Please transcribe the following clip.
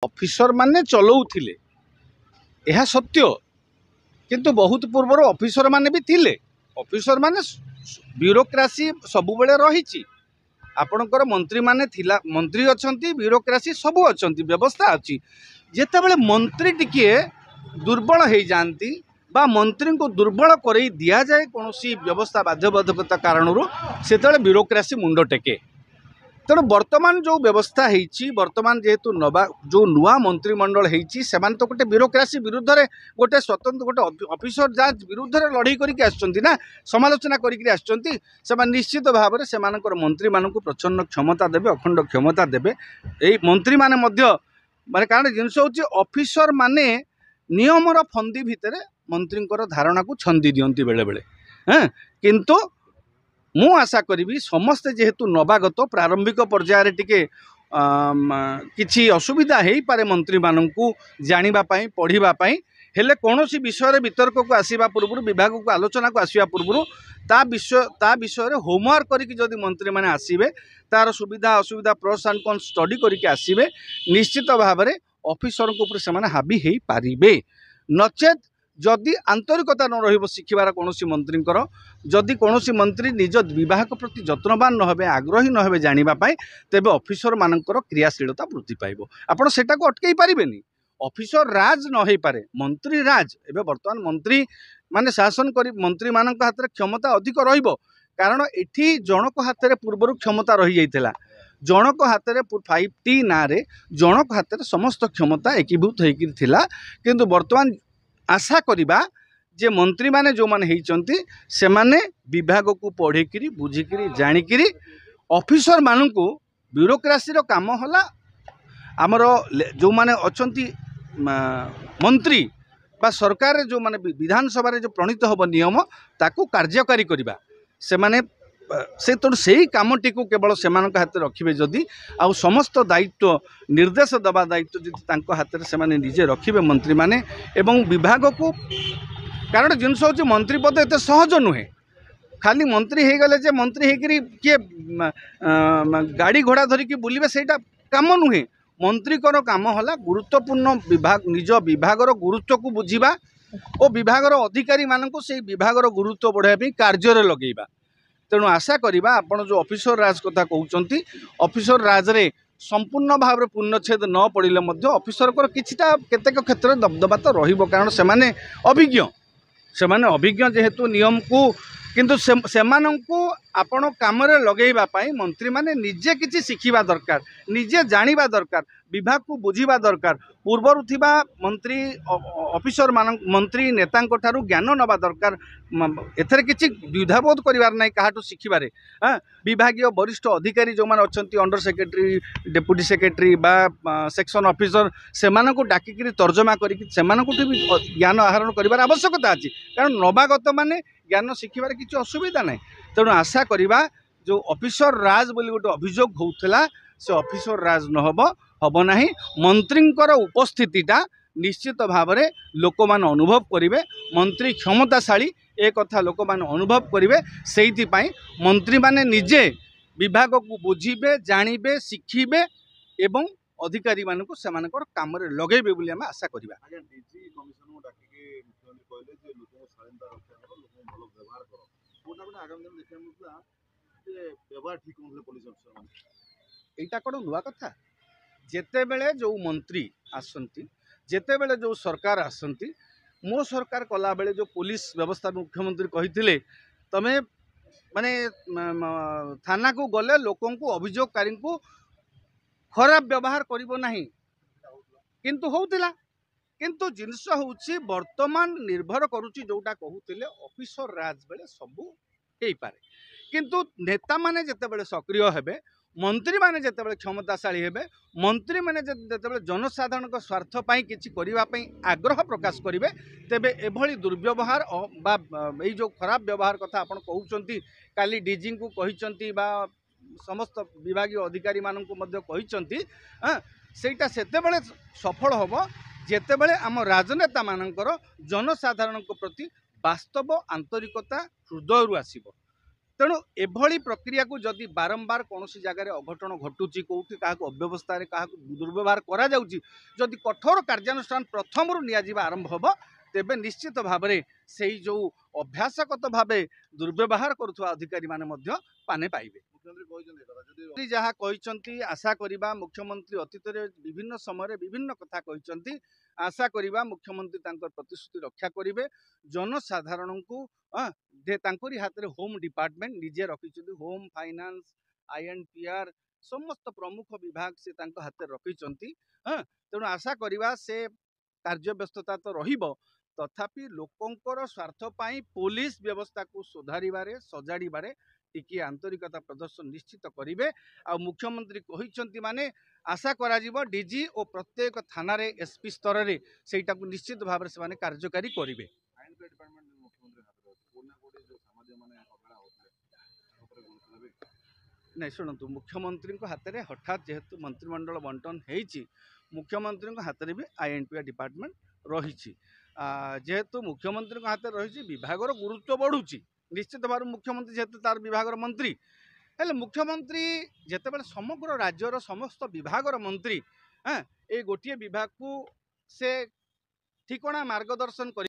Officer माने चलाउथिले यह सत्य किंतु बहुत पूर्वर ऑफिसर माने भी थिले। ऑफिसर माने ब्यूरोक्रेसी सब बेले रही आपणकर मंत्री माने थिला मंत्री अछंती ब्यूरोक्रेसी सब अछंती व्यवस्था अछि। जेतेबेले मंत्री टिके दुर्बल हो जाती बा मंत्री को दुर्बल कर दिया जाए कौन व्यवस्था बाध्यबाधकता कारण से ब्यूरोक्रेसी मुंड टेके। तेणु वर्तमान जो व्यवस्था होती वर्तमान जेहेतु नवा जो नुआ मंत्रिमंडल होती से तो गोटे ब्यूरोक्रेसी विरुद्ध में गोटे स्वतंत्र गोटे ऑफिसर जांच विरुद्ध में लड़ई करना समालोचना कर निश्चित भाव में से मंत्री मान प्रचंड क्षमता देवे अखंड क्षमता देवे। यही मंत्री माने माने कारण जिनस हूँ ऑफिसर माने नियमर फंदी भितर मंत्री धारणा को छंदी दियंती बेले बेले हाँ किंतु मु आशा करी समस्ते जेहेतु नवागत प्रारंभिक पर्यायर टिके किछि असुविधा हो पारे मंत्री मानू जानापी पढ़ापी हेले कौन विषय वितर्क को आसवा पूर्व विभाग को आलोचना को आसवा पूर्व ता विषय होमवर्क करके जदि मंत्री मैंने आसवे तार सुविधा असुविधा प्रोस एंड कॉन्स स्टडी करके आसवे निश्चित भाव में ऑफिसर से हावी हो पारे। नचेत जदि आंतरिकता न रही शिखबार कौन मंत्री जदि कौन मंत्री निज विभाग प्रति जत्नवान न हे आग्रही न हे जानापी तेबे ऑफिसर मानकर क्रियाशीलता वृद्धि पाइब। आपड़ से अटकई पारे ऑफिसर राज न हो पारे मंत्री राज एवं बर्तमान मंत्री माने शासन कर मंत्री मान हाथ में क्षमता अधिक रहिबो कारण एठी जनक हाथ में पूर्वर क्षमता रही जाइथिला जनक हाथ में 5T ना रे जनक हाथ में समस्त क्षमता एकीभूत होकर थिला किंतु वर्तमान आशा करिबा जे मंत्री माने जो माने होइचंती से माने विभाग को पढ़िकी बुझिकी जानिकी ऑफिसर मानू ब्यूरोक्रेसी रो काम होला आमर जो माने अछंती मंत्री बा सरकार जो माने विधानसभा जो प्रणीत होब नियम ताकू कार्यकारी करिबा से माने से तो सही कामटी को केवल से हाथ में रखिए जदि आउ समस्त दायित्व निर्देश दबा दायित्व जदि हाथ में से निजे रखिए मंत्री माने एवं विभाग को कारण जिनस हूँ मंत्री पद एत सहज नुहे खाली मंत्री हो गले जे मंत्री होकर किए गाड़ी घोड़ा धरिकी बुलवे सेटा काम नुहे मंत्री काम होला गुरुत्वपूर्ण विभाग निज विभागर गुरुत्व को बुझीबा और विभागर अधिकारी मानक से विभागर गुरुत्व बढ़ाई कार्य लगेबा। तेणु आशा करिबा आपण जो ऑफिसर राज कथा कहउचंती ऑफिसर राज रे संपूर्ण भाव में पूर्णछेद न पड़िले मध्य ऑफिसर को किछिटा केतेक क्षेत्र दबदबा तो रहिबो कारण सेमाने अभिज्ञ जेहेतु नियम को किंतु सेमानंकु आपण काम रे लगेइबा पाई मंत्री माने निजे किछि शिखिबा दरकार निजे जानिबा दरकार विभाग को बुझीबा दरकार पूर्वर थिबा मंत्री ऑफिसर मान मंत्री नेता ठारू ज्ञान नबा दरकार एथरे किछि द्विधाबोध करिवार नै काहाटू शिखिबारे हाँ विभागीय वरिष्ठ अधिकारी जो माने अछंती अंडर सेक्रेटरी डेप्यूटी सेक्रेटरी बा सेक्शन ऑफिसर सेमानंकु डाकिकरी तर्जमा करिकि सेमानंकु भी ज्ञान आहरण करिवार आवश्यकता अछि कारण नवागत माने ज्ञान शिखिबार किछि असुविधा नै। तेणु आशा करिबा जो ऑफिसर राज बोली गोटे अभियोग होउथला से ऑफिसर राज न हब नाही मंत्रींकर उपस्थितिटा निश्चित भाव में लोक मान अनुभव करेंगे मंत्री क्षमताशाली एक कथा लोक मान अनुभव करेंगे से मंत्री माने निजे विभाग को बुझीबे जानिबे शिखिबे एवं अधिकारी मानक से काम लगेबे बोली आम आशा करिबा। एटा कौन नुआ कथा जेते बेले जो मंत्री आसंती जेते बेले जो सरकार आसंती मो सरकार कला बेले जो पुलिस व्यवस्था मुख्यमंत्री कही तमें माने थाना को गले लोकों को अभियोगकारी को खराब व्यवहार करिबो नाही किंतु होउतिला किंतु जिनस होउची वर्तमान निर्भर करूची जोटा कहूतिले ऑफिसर राज बेले सबु हेई पारे किंतु नेता माने जेते बेले सक्रिय हेबे मंत्री माने जेते बेले क्षमताशाली हेबे मंत्री माने जेते बेले जनसाधारण को स्वार्थ पाई किछि करिवा पई आग्रह प्रकाश करिवे तेबे एभली दुर्व्यवहार बा एई जो खराब व्यवहार कथा आपण कहउचंती काली डीजी को कहिचंती बा समस्त विभागीय अधिकारी मानन को मध्य कहिचंती सेटा सेते बेले सफल होबो जेते बेले आम राजनेता मानकर जनसाधारण को प्रति वास्तव आंतरिकता हृदय आसीबो तेणु एभली प्रक्रिया को जदि बारंबार कौन जगह अघटन घटुची कौटी क्या अव्यवस्था क्या दुर्व्यवहार करा जदि कठोर कार्यानुष्ठान प्रथम नियाजिबा आरंभ हम तेबे निश्चित भाव में से जो अभ्यासगत भाव दुर्व्यवहार करुवा अधिकारी माने पाने पाइबे। मुख्यमंत्री जहाँ कहते आशा करवा मुख्यमंत्री अतीत विभिन्न समय विभिन्न कथा कहते आशा करवा मुख्यमंत्री प्रतिश्रुति रक्षा करेंगे जनसाधारण को हाथ में होम डिपार्टमेंट निजे रखी होम फाइनान्स INPR समस्त प्रमुख विभाग से हाथ में रखी तेणु आशा करवा से कार्य व्यस्तता तो रहिबो तथापि लोकंकर स्वार्थपाई पुलिस व्यवस्था को सुधारिबारे सजाड़िबारे टिके आंतरिकता प्रदर्शन निश्चित करेंगे। आ मुख्यमंत्री कहते माने आशा करा डीजी और प्रत्येक थाना SP स्तर में सेटा को निश्चित भाव से कार्यकारी करेंगे। नहीं शुणु मुख्यमंत्री हाथ में हठात जेहेतु मंत्रिमंडल बंटन होती मुख्यमंत्री हाथ में भी INPR डिपार्टमेंट रही जेहेतु मुख्यमंत्री हाथ में रही विभागर गुरुत्व बढ़ुची निश्चित भाव मुख्यमंत्री जेहेतु तार विभागर मंत्री हेले मुख्यमंत्री जितेबाला समग्र राज्यर समस्त विभागर मंत्री ये गोटे विभाग को से ठिकणा मार्गदर्शन कर